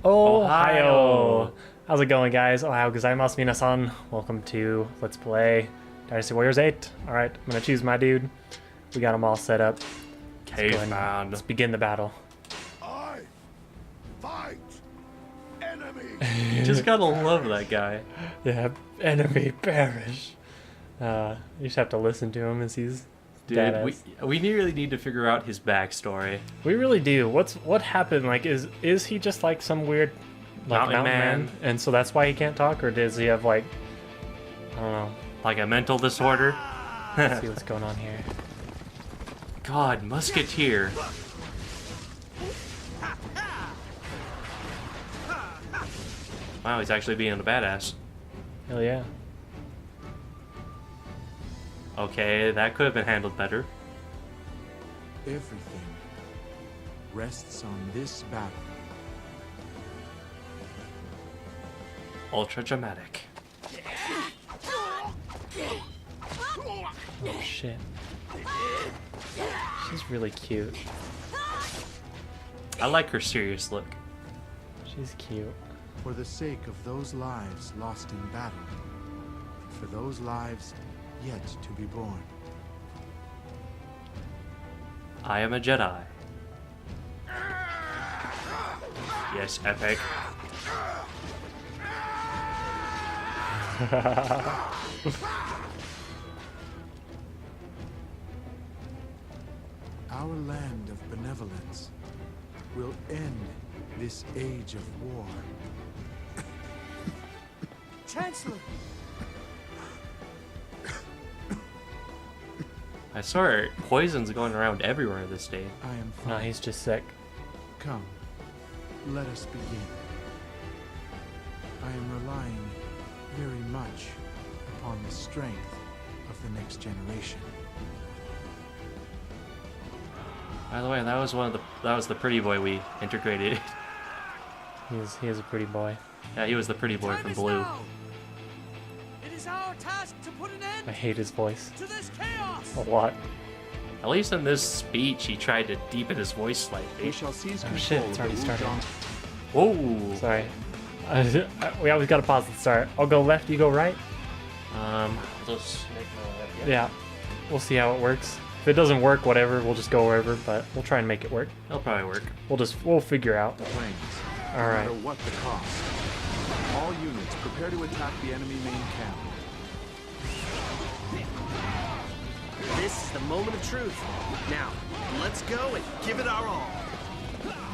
Ohio! How's it going, guys? Ohio gozaimasu minasan. Welcome to Let's Play Dynasty Warriors 8. Alright, I'm gonna choose my dude. We got them all set up. Caveman. Let's begin the battle. I fight enemy. You just gotta love that guy. Yeah, enemy perish. You just have to listen to him as he's Dude, we really need to figure out his backstory. We really do. What happened? Like, is he just like some weird Mountain man, and so that's why he can't talk, or does he have like, I don't know, like a mental disorder? let's see what's going on here. God, musketeer. Wow, he's actually being a badass. Hell yeah. Okay, that could have been handled better. Everything rests on this battle. Ultra dramatic. Oh shit. She's really cute. I like her serious look. She's cute. For the sake of those lives lost in battle, for those lives yet to be born. I am a Jedi. Yes, epic. Our land of benevolence will end this age of war. Chancellor! I swear, poison's going around everywhere this day. I am No, fine. he's just sick. Come, let us begin. I am relying very much upon the strength of the next generation. By the way, that was the pretty boy we integrated. He is a pretty boy. Yeah, he was the pretty boy from Blue. It is our task to put an end I hate his voice to this chaos. a lot. At least in this speech, he tried to deepen his voice We slightly. shall seize Oh control shit, of it's the already started. Whoa! Sorry. We always gotta pause at the start. I'll go left, you go right. Let's make my Yeah. We'll see how it works. If it doesn't work, whatever, we'll just go wherever, but we'll try and make it work. It'll probably work. We'll figure out. planes. All right. No matter what the cost. All units prepare to attack the enemy main camp. This is the moment of truth. Now, let's go and give it our all.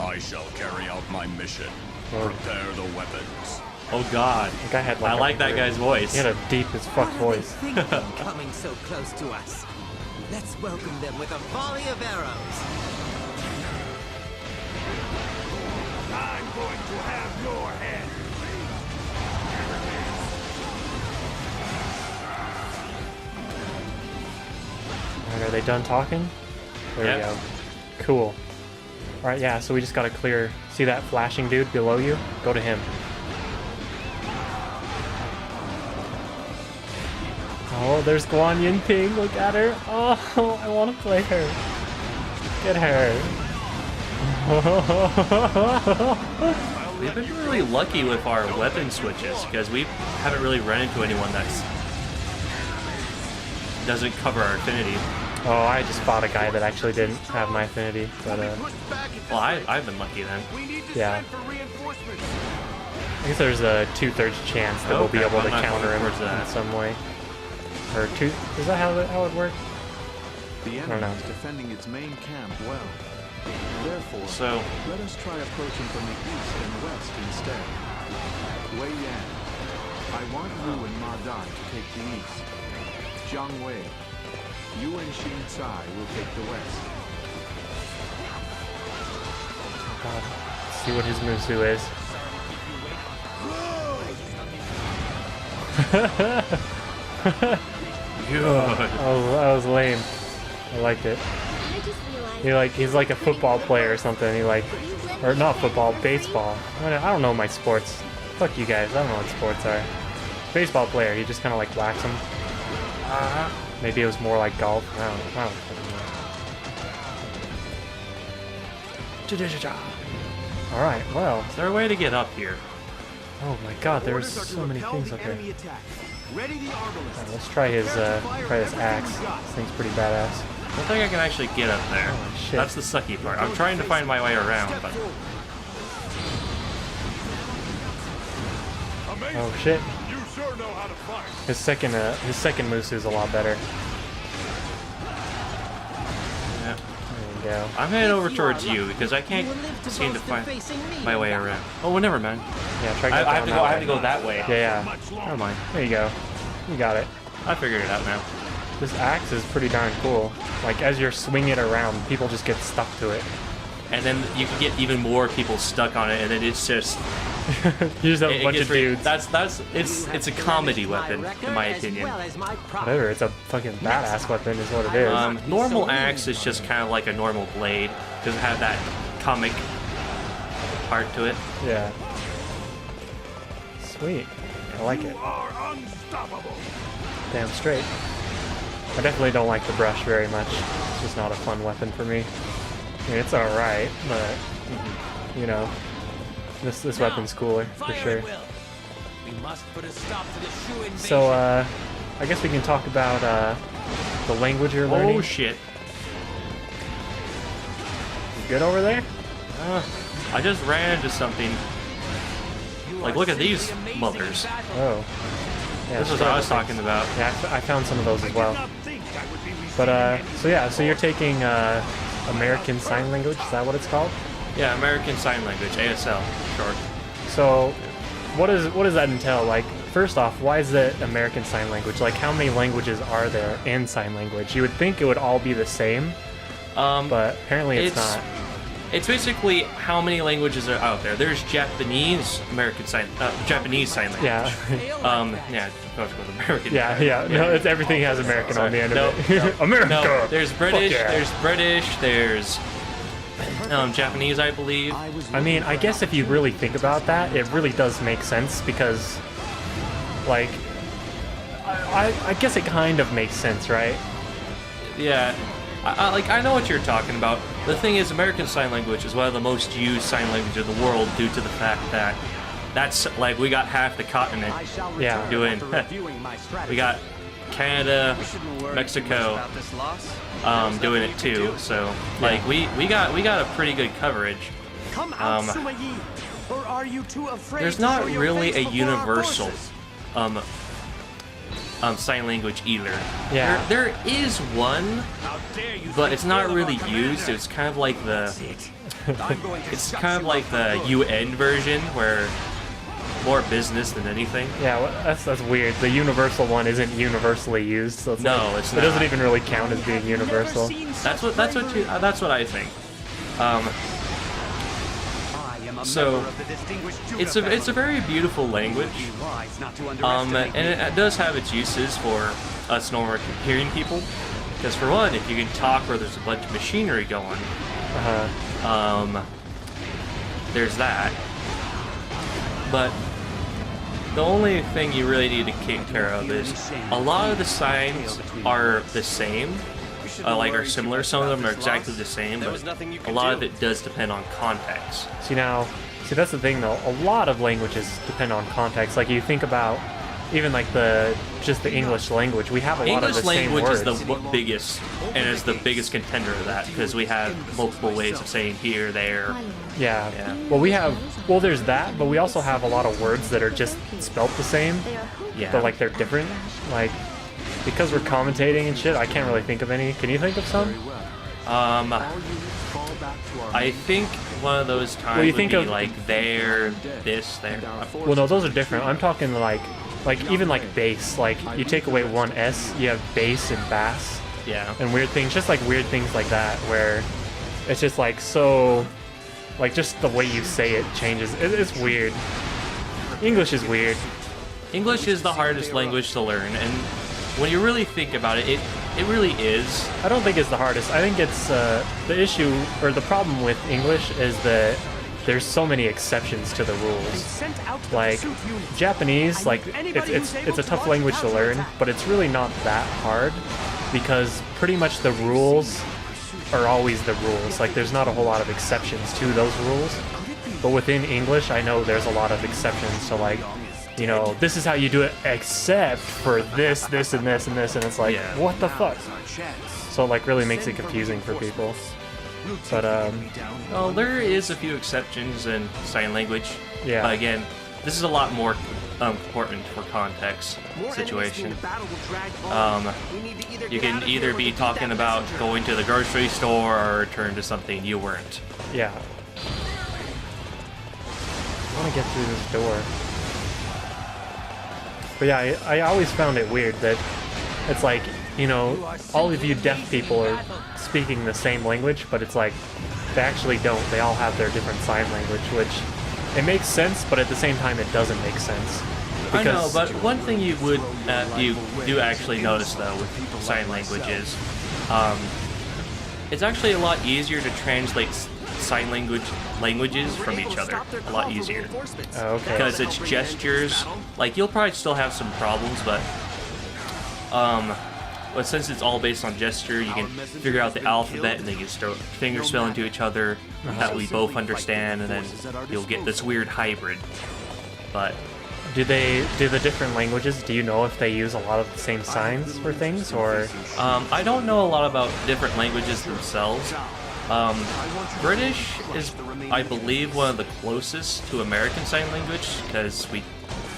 I shall carry out my mission. Prepare the weapons. Oh God! The guy had like I like that guy's voice. He had a deep as fuck voice. Thinking coming so close to us. Let's welcome them with a volley of arrows. I'm going to have your head. Alright, are they done talking? There Yep. we go. Cool. Alright, yeah, so we just gotta clear. See that flashing dude below you? Go to him. Oh, there's Guan Yin Ping. Look at her. Oh, I want to play her. Get her. We've been really lucky with our weapon switches because we haven't really run into anyone that's doesn't cover our affinity. Oh, I just fought a guy that actually didn't have my affinity, but Well, I've been lucky then. yeah. I guess there's a 2/3 chance that we'll be Okay, able to I'm not counter him looking forward to in that. some way. Or two? Is that how it works? The don't enemy know. is defending its main camp well. Therefore, So let us try approaching from the east and west instead. Wei Yan, I want Wu and Ma Dai to take the east. Jiang Wei, you and Xin Tsai will take the west. God. Let's see what his Musu is. good. That was lame. I liked it. He's like a football player or something. Or not football, baseball. I don't know my sports. Fuck you guys. I don't know what sports are. Baseball player. He just kind of like whacks him. Maybe it was more like golf. I don't fucking know. Alright, well. Is there a way to get up here? Oh my god, there's so many things up here. Alright, let's try his axe. This thing's pretty badass. I don't think I can actually get up there. Holy shit. That's the sucky part. I'm trying to find my way around, but... Oh shit. You sure know how to fight. His second Musu is a lot better. Yeah. There you go. I'm headed over towards you because I can't seem to find my way around. Oh, well, never mind. Yeah, try to I go have to down go. that I have to way. go that way. Yeah, yeah. Never mind. There you go. You got it. I figured it out now. This axe is pretty darn cool. Like, as you're swinging it around, people just get stuck to it. And then you can get even more people stuck on it, and then it's just You just have a bunch of dudes. It's a comedy weapon, in my opinion. Whatever, it's a fucking badass weapon is what it is. Normal axe is just kind of like a normal blade. Doesn't have that comic part to it. Yeah. Sweet. I like it. Are unstoppable. Damn straight. I definitely don't like the brush very much. It's just not a fun weapon for me. I mean, it's alright, but, you know, this weapon's cooler, for sure. So, I guess we can talk about, the language you're learning. Oh shit. You good over there? I just ran into something. Like, look at these mothers. Oh. Yeah, This is what I was talking about. Yeah, I found some of those as well. But, so yeah, so you're taking, American Sign Language, is that what it's called? Yeah, American Sign Language, ASL, short. So, what does that entail? Like, first off, why is it American Sign Language? Like, how many languages are there in sign language? You would think it would all be the same, but apparently it's not. It's basically how many languages are out there. There's Japanese Japanese Sign Language. Yeah. Yeah, of course, American. Yeah. No, it's everything has American on the end of it. America. No, there's British. Fuck yeah. There's British. There's Japanese, I believe. I mean, I guess if you really think about that, it really does make sense because, like, I guess it kind of makes sense, right? Yeah. I know what you're talking about. The thing is, American Sign Language is one of the most used sign languages in the world due to the fact that that's, like, we got half the continent Yeah. doing. We got Canada, Mexico, doing it too. So, like, we got a pretty good coverage. There's not really a universal sign language either. Yeah. There is one, but it's not really used. It's kind of like the UN version where more business than anything. Yeah, well, that's weird. The universal one isn't universally used, so it's No, like, it's it doesn't not. even really count as being universal. That's what I think. So it's a very beautiful language, and it does have its uses for us normal hearing people. Because for one, if you can talk where there's a bunch of machinery going, there's that. But the only thing you really need to take care of is a lot of the signs are the same. Are similar. Some of them are exactly the same, but a lot of it does depend on context. See, that's the thing though. A lot of languages depend on context. Like you think about even like just the English language. We have a lot of the same words. English language is the biggest, and is the biggest contender of that because we have multiple ways of saying here, there. Yeah. Yeah. Well, there's that, but we also have a lot of words that are just spelt the same, Yeah. but like they're different. Like because we're commentating and shit, I can't really think of any. Can you think of some? I think one of those times you would think be of- like there, this, there. Well, no, those are different. I'm talking like even like bass. Like you take away one S, you have bass and bass Yeah. and weird things, just like weird things like that, where it's just like so, like just the way you say it changes. It's weird. English is weird. English is the hardest language to learn, and when you really think about it, it really is. I don't think it's the hardest. I think it's the issue or the problem with English is that there's so many exceptions to the rules. Like Japanese, like it's a tough language to learn, but it's really not that hard because pretty much the rules are always the rules. Like there's not a whole lot of exceptions to those rules. but within English, I know there's a lot of exceptions. So like, you know, this is how you do it, except for this, this, and this, and this, and it's like, what the fuck? So it like really makes it confusing for people. But well, there is a few exceptions in sign language. Yeah. But again, this is a lot more important for context situation. You can either be talking about going to the grocery store or turn to something you weren't. yeah. I want to get through this door. But yeah, I always found it weird that it's like, you know, all of you deaf people are speaking the same language, but it's like, they actually don't. They all have their different sign language, which, it makes sense, but at the same time it doesn't make sense. I know, but one thing you would, you do actually notice though with sign language is, it's actually a lot easier to translate sign languages from each other. A lot easier. Oh, okay. Because it's gestures. Like, you'll probably still have some problems, but since it's all based on gesture, you can figure out the alphabet and then you start finger spelling to each other that we both understand, and then you'll get this weird hybrid. But do the different languages, do you know if they use a lot of the same signs for things, or? I don't know a lot about different languages themselves. British is, I believe, one of the closest to American Sign Language, because we...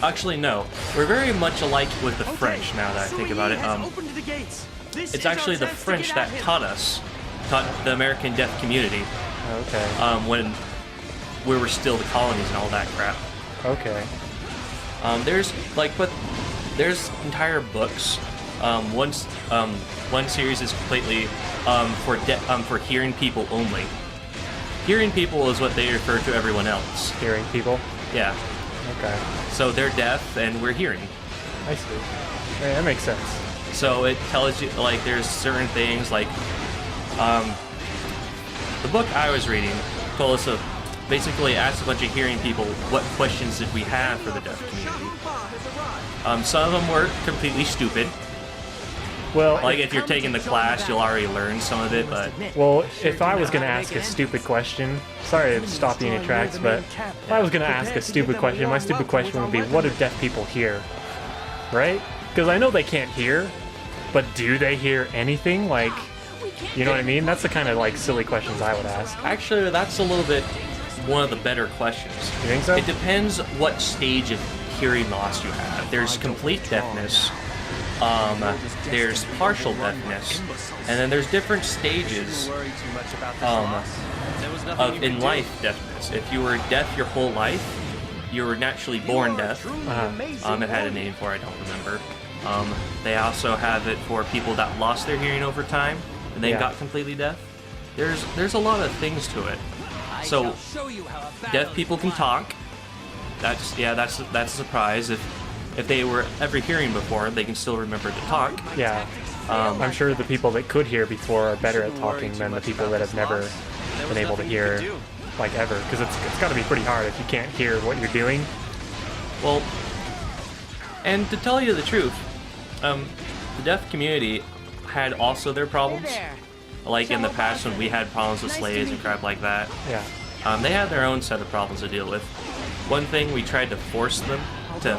Actually, no. We're very much alike with the French, now that I think about it. It's actually the French that taught the American deaf community. Okay. When we were still the colonies and all that crap. Okay. There's entire books. One series is completely for hearing people only. Hearing people is what they refer to everyone else. Hearing people? Yeah. Okay. So they're deaf and we're hearing. I see. Yeah, that makes sense. So it tells you, like, there's certain things, like, the book I was reading told us basically asked a bunch of hearing people what questions did we have for the deaf community. Some of them were completely stupid. Well, like, if you're taking the class, you'll already learn some of it, but... Well, if I was going to ask a stupid question... Sorry to stop you in your tracks, but if I was going to ask a stupid question, my stupid question would be, what do deaf people hear? Right? Because I know they can't hear, but do they hear anything? Like, you know what I mean? That's the kind of, like, silly questions I would ask. Actually, that's a little bit one of the better questions. You think so? It depends what stage of hearing loss you have. There's complete deafness. There's partial deafness, and then there's different stages of in life deafness. If you were deaf your whole life, you were naturally born deaf. It had a name for it, I don't remember. They also have it for people that lost their hearing over time and then got completely deaf. There's a lot of things to it. So deaf people can talk. That's a surprise. If they were ever hearing before, they can still remember to talk. Yeah. I'm sure the people that could hear before are better at talking than the people that have never been able to hear, like, ever. Because it's got to be pretty hard if you can't hear what you're doing. Well, and to tell you the truth, the deaf community had also their problems. Like in the past when we had problems with slaves and crap like that. Yeah. They had their own set of problems to deal with. One thing, we tried to force them to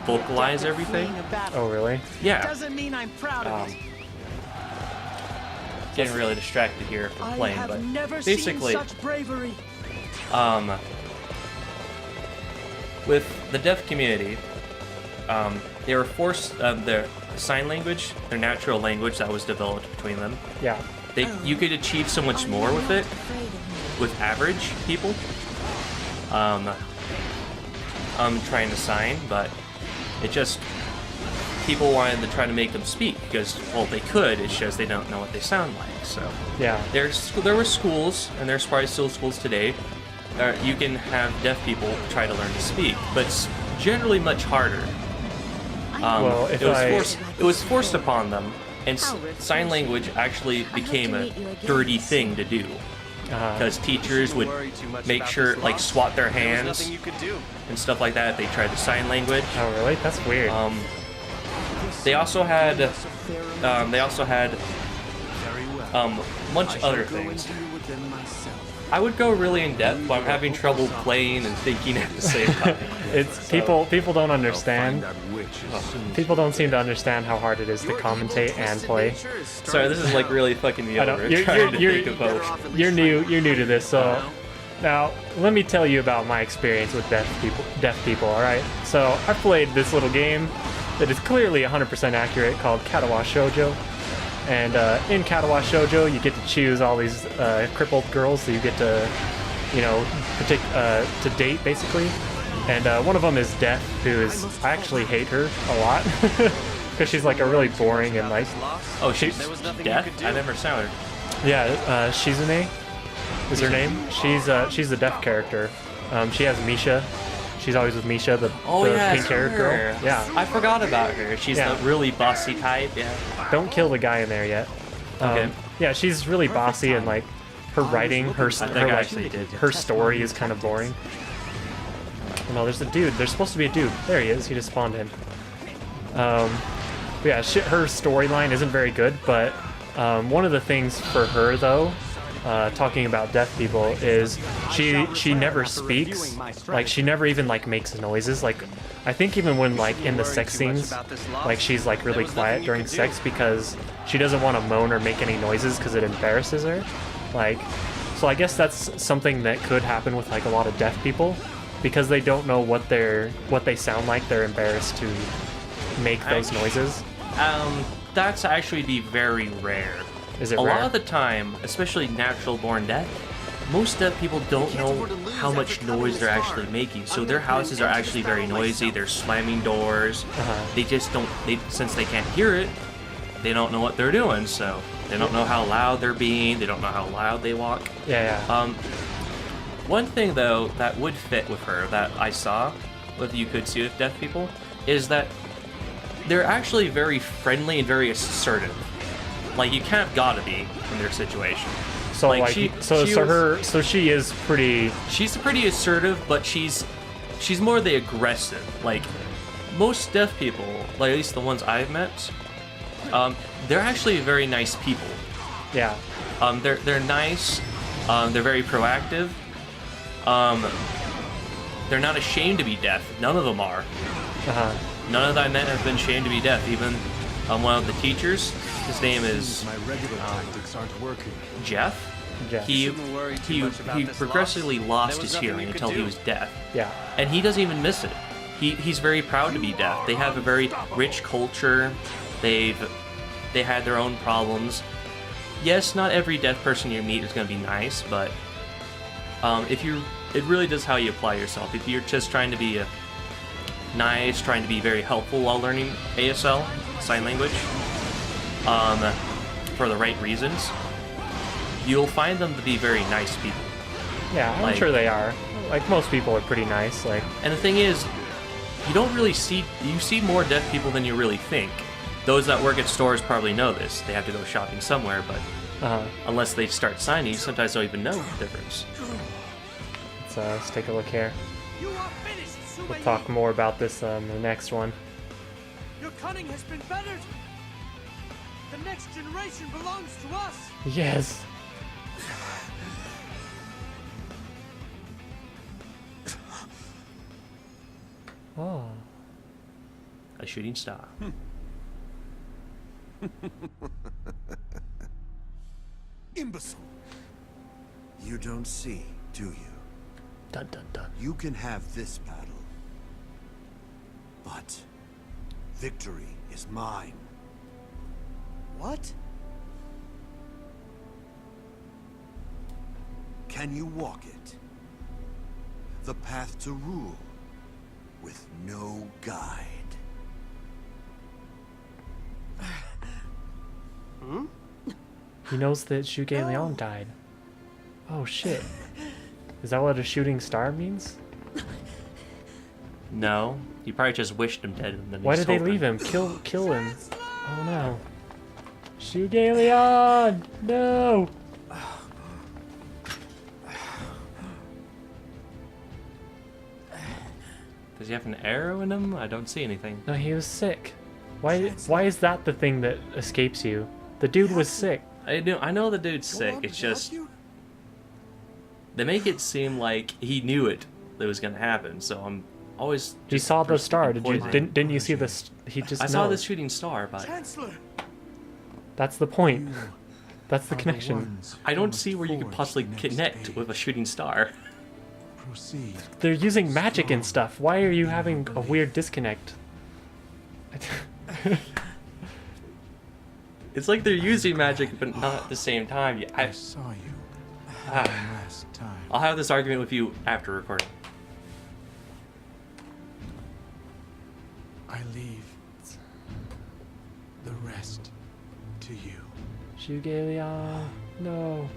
vocalize everything. Oh, really? Yeah. Doesn't mean I'm proud of it. Getting really distracted here from playing, but basically, with the deaf community, they were forced their sign language, their natural language that was developed between them. Yeah. You could achieve so much more with it, with average people. Trying to sign, but it just, people wanted to try to make them speak because, well, they could, it's just they don't know what they sound like. So yeah, there were schools, and there's probably still schools today, you can have deaf people try to learn to speak, but it's generally much harder. Well, it was forced upon them, and sign language actually became a dirty thing to do. Because teachers would make sure, like, swat their hands and stuff like that if they tried to sign language. Oh, really? That's weird. They also had a bunch of other things. I would go really in depth, but I'm having trouble playing and thinking at the same time. It's people don't understand. People don't seem to understand how hard it is to commentate and play. Sorry, this is like really fucking me I know. over. Trying to think of both. You're new to this, so now let me tell you about my experience with deaf people. All right, so I played this little game that is clearly 100% accurate called Katawa Shoujo. And in Katawa Shoujo, you get to choose all these crippled girls that you get to, you know, to date, basically. And one of them is Death, who is... I actually hate her a lot. Because she's, like, a really boring and, like... Oh, she's Death? I never saw her. Yeah, Shizune is her name. She's the deaf character. She has Misha. She's always with Misha, the pink-haired girl. Yeah. I forgot about her. She's the really bossy type, yeah. Don't kill the guy in there yet. Okay. Yeah, she's really bossy and like her writing, her story is kind of boring. No, there's a dude. There's supposed to be a dude. There he is. He just spawned in. Yeah, her storyline isn't very good, but one of the things for her though, talking about deaf people, is she never speaks. Like she never even like makes noises. Like I think even when like in the sex scenes, like she's like really quiet during sex because she doesn't want to moan or make any noises because it embarrasses her. Like, so I guess that's something that could happen with like a lot of deaf people because they don't know what they sound like. They're embarrassed to make those noises. That's actually be very rare. Is it a rare? lot of the time, especially natural born deaf, most deaf people don't know how much noise they're actually making. So their houses are actually very noisy. They're slamming doors. They just don't. Since they can't hear it, they don't know what they're doing. So they don't know how loud they're being. They don't know how loud they walk. Yeah. One thing though that would fit with her that I saw, what you could see with deaf people, is that they're actually very friendly and very assertive. Like you kind of gotta be in their situation. So like she is pretty. She's pretty assertive, but she's more the aggressive. Like most deaf people, like at least the ones I've met, they're actually very nice people. Yeah. They're nice. They're very proactive. They're not ashamed to be deaf. None of them are. None of that I met have been ashamed to be deaf. Even one of the teachers, his name is Jeff. He progressively lost his hearing until he was deaf. Yeah. And he doesn't even miss it. He's very proud to be deaf. They have a very rich culture. They had their own problems. Yes, not every deaf person you meet is going to be nice, but it really does how you apply yourself. If you're just trying to be nice, trying to be very helpful while learning ASL, sign language, for the right reasons, you'll find them to be very nice people. Yeah, I'm sure they are. Like, most people are pretty nice. Like, and the thing is, you see more deaf people than you really think. Those that work at stores probably know this. They have to go shopping somewhere, but unless they start signing, you sometimes don't even know the difference. Let's take a look here. We'll talk more about this in the next one. Your cunning has been bettered. The next generation belongs to us. Yes. Oh. A shooting star. Imbecile. You don't see, do you? Dun dun dun. You can have this battle, but victory is mine. What? Can you walk it? The path to rule with no guide. He knows that Shuge Leon died. Oh shit. Is that what a shooting star means? No, he probably just wished him dead. And then Why did they leave him? Kill him. Oh no. Shuge Leon! No! Does he have an arrow in him? I don't see anything. No, he was sick. Why is that the thing that escapes you? The dude was sick. I know the dude's sick. It's just they make it seem like he knew it that was going to happen. So I'm always. You saw the star. Didn't you see this? He just. I saw the shooting star, but Chancellor! that's the point. That's the connection. I don't see where you could possibly connect with a shooting star. Proceed. They're using magic and stuff. Why are you having a weird disconnect? It's like they're using magic, but not at the same time. I saw you last time. I'll have this argument with you after recording. I leave the rest to you. Shugelia, no.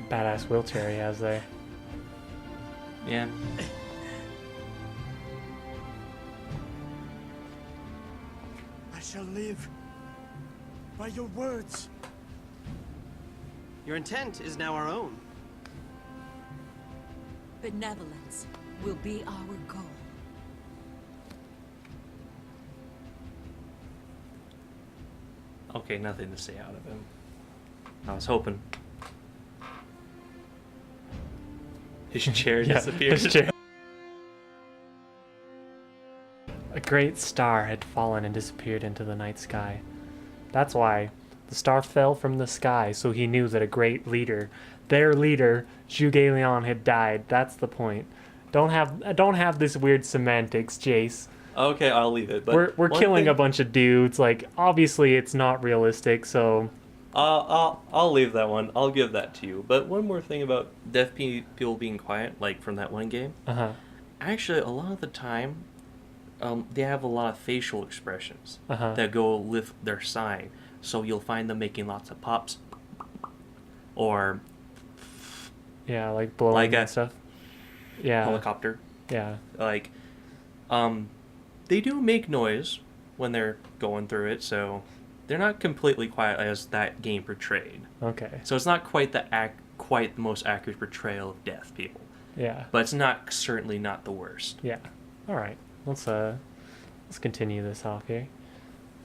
Badass wheelchair he has there. Yeah. I shall live by your words. Your intent is now our own. Benevolence will be our goal. Okay, nothing to say out of him. I was hoping. His chair disappeared. His chair. A great star had fallen and disappeared into the night sky. That's why the star fell from the sky, so he knew that a great leader, their leader, Zhuge Liang, had died. That's the point. Don't have this weird semantics, Jace. Okay, I'll leave it. But We're killing a bunch of dudes. Like, obviously it's not realistic, so I'll leave that one. I'll give that to you. But one more thing about deaf people being quiet, like from that one game. Actually, a lot of the time, they have a lot of facial expressions that go with their sign. So you'll find them making lots of pops, or yeah, like blowing like and stuff. Yeah, helicopter. Yeah, like, they do make noise when they're going through it. So they're not completely quiet as that game portrayed. Okay. So it's not quite the most accurate portrayal of deaf people. Yeah. But it's certainly not the worst. Yeah. All right. Let's continue this off here.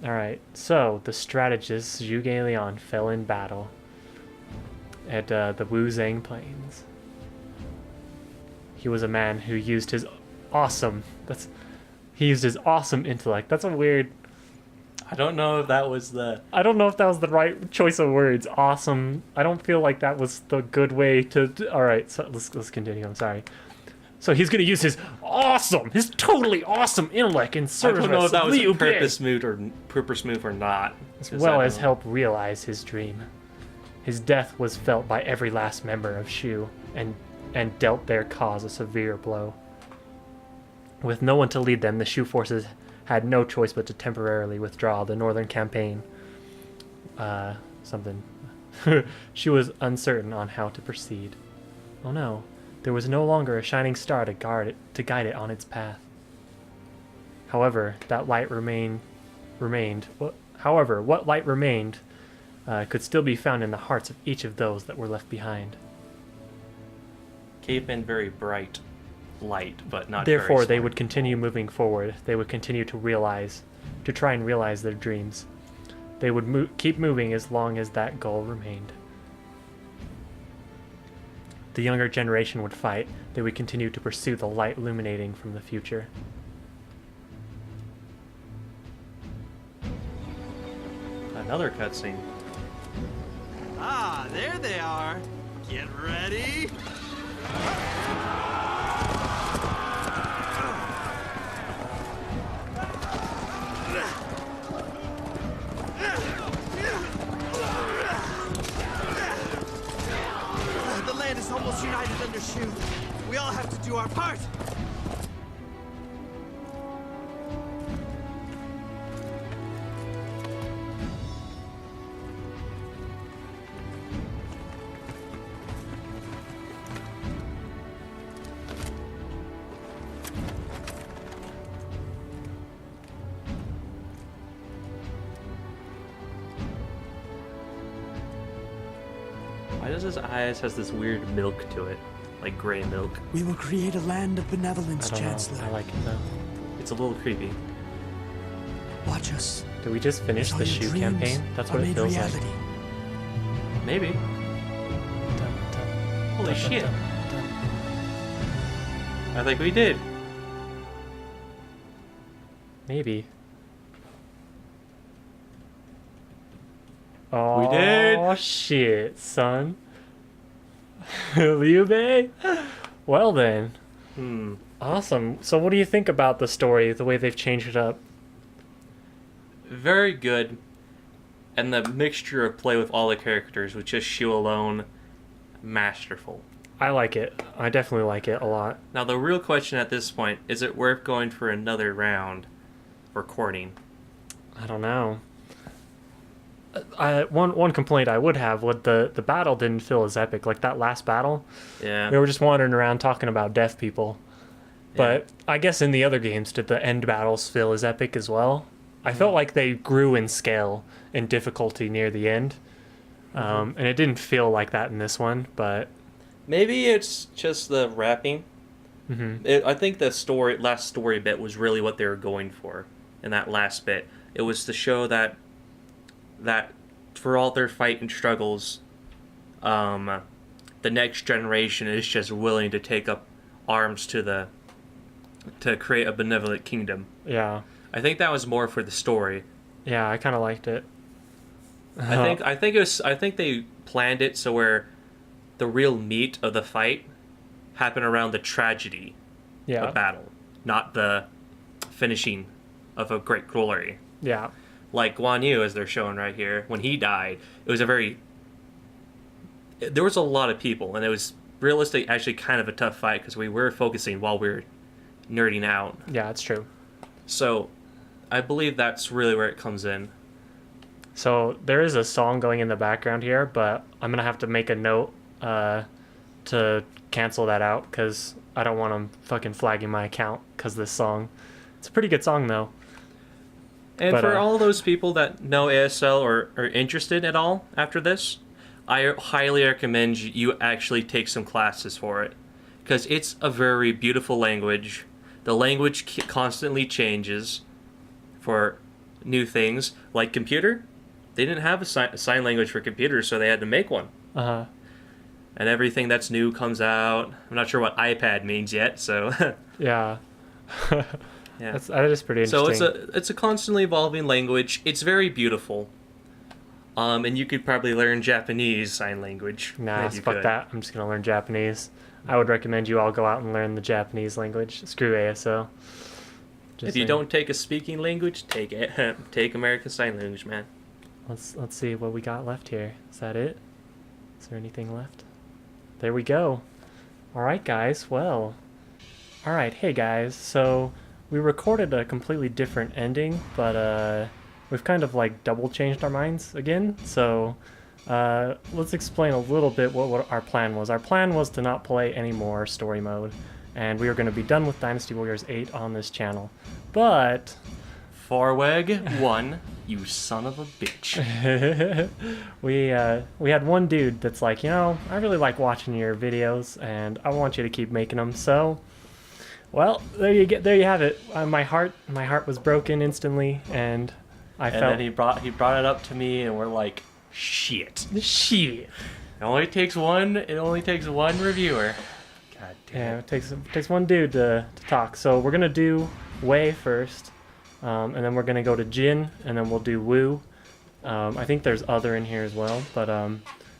All right. So the strategist Zhuge Liang fell in battle at the Wuzang Plains. He was a man who used his awesome intellect. That's a weird. I don't know if that was the... I don't know if that was the right choice of words. Awesome. I don't feel like that was the good way to... Alright, so let's continue. I'm sorry. So he's going to use his totally awesome intellect in service. I don't know if that was a purpose move or not. As well as help realize his dream. His death was felt by every last member of Shu and dealt their cause a severe blow. With no one to lead them, the Shu forces had no choice but to temporarily withdraw the northern campaign. She was uncertain on how to proceed. Oh no, there was no longer a shining star to guide it on its path. However, that light remained. However, what light remained could still be found in the hearts of each of those that were left behind. Cave been very bright light, but not Therefore, very they smart. would continue moving forward. They would continue to try and realize their dreams. They would keep moving as long as that goal remained. The younger generation would fight. They would continue to pursue the light illuminating from the future. Another cutscene. Ah, there they are. Get ready. The land is almost united under Shu. We all have to do our part. is his eyes has this weird milk to it, like gray milk. We will create a land of benevolence, I don't Chancellor. know. I like it though. It's a little creepy. Watch us. Did we just finish as all the your Shu dreams campaign? That's are what it made feels reality. like. Maybe. Holy shit. I think we did. Maybe. Oh, We did. shit, son. Liu Bei? Well then. Awesome. So what do you think about the story, the way they've changed it up? Very good. And the mixture of play with all the characters with just Shu alone, masterful. I like it. I definitely like it a lot. Now the real question at this point, is it worth going for another round recording? I don't know. One complaint I would have would the battle didn't feel as epic. Like that last battle, Yeah. we were just wandering around talking about deaf people. But I guess in the other games, did the end battles feel as epic as well? I felt like they grew in scale and difficulty near the end. And it didn't feel like that in this one, but... Maybe it's just the rapping. I think the last story bit was really what they were going for in that last bit. It was to show that for all their fight and struggles, the next generation is just willing to take up arms to create a benevolent kingdom. Yeah. I think that was more for the story. Yeah, I kind of liked it. I think they planned it so where the real meat of the fight happened around the tragedy of battle, not the finishing of a great glory. Yeah. Like Guan Yu, as they're showing right here, when he died, it was there was a lot of people, and it was realistically actually kind of a tough fight because we were focusing while we were nerding out. Yeah, it's true. So I believe that's really where it comes in. So there is a song going in the background here, but I'm going to have to make a note to cancel that out because I don't want them fucking flagging my account because of this song. It's a pretty good song, though. And But, for all those people that know ASL or are interested at all after this, I highly recommend you actually take some classes for it. Because it's a very beautiful language. The language constantly changes for new things. Like computer, they didn't have a sign language for computers, so they had to make one. Uh-huh. And everything that's new comes out. I'm not sure what iPad means yet, so... Yeah. Yeah. That is pretty interesting. So it's a constantly evolving language. It's very beautiful. And you could probably learn Japanese sign language. Nah, if you fuck could. that. I'm just going to learn Japanese. I would recommend you all go out and learn the Japanese language. Screw ASL. Just If you saying. don't take a speaking language, take it. Take American Sign Language, man. Let's see what we got left here. Is that it? Is there anything left? There we go. All right, guys. Well, all right. Hey, guys. So we recorded a completely different ending, but we've kind of like double changed our minds again. So let's explain a little bit what our plan was. Our plan was to not play any more story mode, and we were going to be done with Dynasty Warriors 8 on this channel. But Forweg 1, you son of a bitch. we had one dude that's like, you know, I really like watching your videos, and I want you to keep making them. So, well, there you have it. My heart was broken instantly, and I felt. And then he brought it up to me, and we're like, shit. Shit. It only takes one reviewer. God damn. Yeah, it takes one dude to talk. So we're gonna do Wei first, and then we're gonna go to Jin, and then we'll do Wu. I think there's other in here as well, but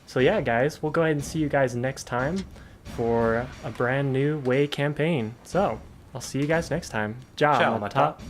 so yeah, guys, we'll go ahead and see you guys next time for a brand new Wei campaign. So I'll see you guys next time. Ciao, Ciao, on mata. top.